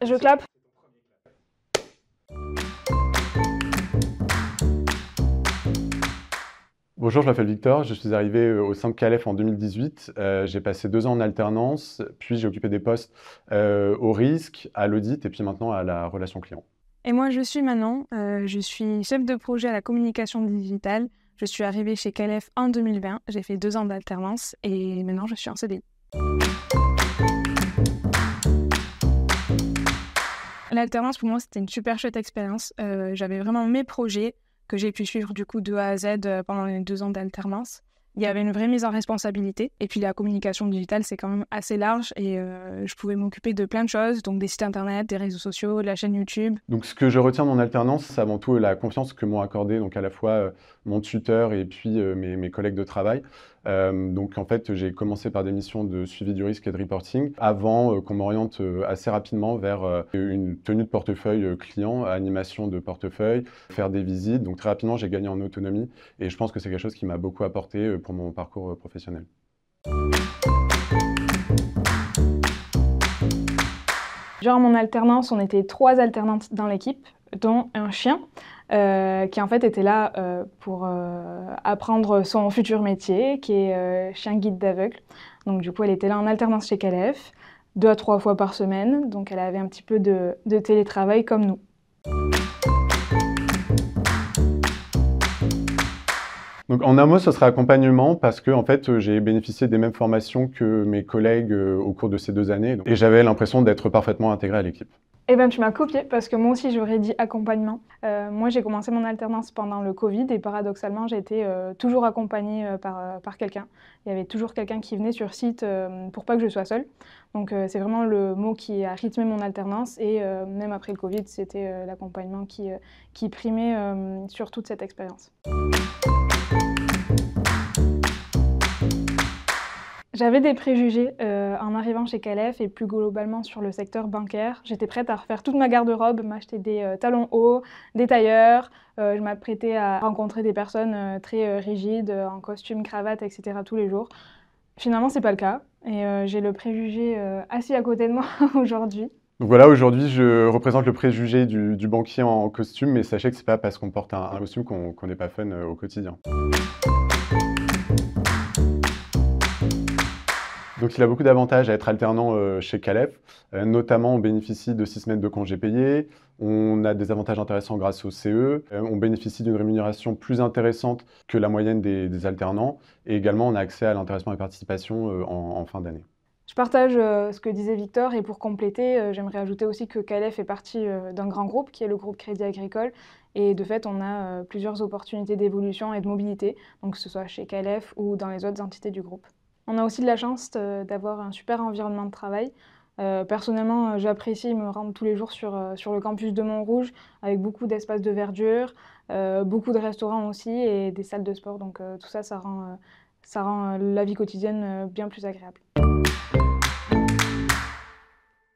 Je clappe. Bonjour, je m'appelle Victor, je suis arrivé au sein de CALEF en 2018. J'ai passé 2 ans en alternance, puis j'ai occupé des postes au risque, à l'audit et puis maintenant à la relation client. Et moi, je suis Manon, je suis chef de projet à la communication digitale. Je suis arrivée chez CALEF en 2020, j'ai fait 2 ans d'alternance et maintenant je suis en CDI. L'alternance, pour moi, c'était une super chouette expérience. J'avais vraiment mes projets que j'ai pu suivre du coup de A à Z pendant les 2 ans d'alternance. Il y avait une vraie mise en responsabilité. Et puis la communication digitale, c'est quand même assez large et je pouvais m'occuper de plein de choses, donc des sites internet, des réseaux sociaux, de la chaîne YouTube. Donc ce que je retiens de mon alternance, c'est avant tout la confiance que m'ont accordé donc à la fois mon tuteur et puis mes collègues de travail. Donc en fait, j'ai commencé par des missions de suivi du risque et de reporting avant qu'on m'oriente assez rapidement vers une tenue de portefeuille client, animation de portefeuille, faire des visites. Donc très rapidement, j'ai gagné en autonomie et je pense que c'est quelque chose qui m'a beaucoup apporté pour mon parcours professionnel. Durant mon alternance, on était 3 alternantes dans l'équipe, dont un chien qui en fait était là pour apprendre son futur métier, qui est chien guide d'aveugle. Donc du coup, elle était là en alternance chez CALEF, 2 à 3 fois par semaine, donc elle avait un petit peu de télétravail comme nous. Donc en un mot, ce serait accompagnement parce que en fait, j'ai bénéficié des mêmes formations que mes collègues au cours de ces 2 années et j'avais l'impression d'être parfaitement intégré à l'équipe. Eh ben, tu m'as copié parce que moi aussi j'aurais dit accompagnement. Moi j'ai commencé mon alternance pendant le Covid et paradoxalement j'ai été toujours accompagnée par quelqu'un. Il y avait toujours quelqu'un qui venait sur site pour pas que je sois seule. Donc c'est vraiment le mot qui a rythmé mon alternance et même après le Covid c'était l'accompagnement qui primait sur toute cette expérience. J'avais des préjugés en arrivant chez CALEF et plus globalement sur le secteur bancaire. J'étais prête à refaire toute ma garde-robe, m'acheter des talons hauts, des tailleurs. Je m'apprêtais à rencontrer des personnes très rigides, en costume, cravate, etc. tous les jours. Finalement, c'est pas le cas et j'ai le préjugé assis à côté de moi aujourd'hui. Donc voilà, aujourd'hui, je représente le préjugé du banquier en costume, mais sachez que c'est pas parce qu'on porte un costume qu'on n'est pas fun au quotidien. Donc il a beaucoup d'avantages à être alternant chez CALEF. Notamment, on bénéficie de 6 semaines de congés payés, on a des avantages intéressants grâce au CE, on bénéficie d'une rémunération plus intéressante que la moyenne des alternants, et également on a accès à l'intéressement et participation en fin d'année. Je partage ce que disait Victor et pour compléter, j'aimerais ajouter aussi que CALEF fait partie d'un grand groupe qui est le groupe Crédit Agricole et de fait on a plusieurs opportunités d'évolution et de mobilité, donc que ce soit chez CALEF ou dans les autres entités du groupe. On a aussi de la chance d'avoir un super environnement de travail. Personnellement, j'apprécie me rendre tous les jours sur le campus de Montrouge avec beaucoup d'espaces de verdure, beaucoup de restaurants aussi et des salles de sport, donc tout ça, ça rend la vie quotidienne bien plus agréable.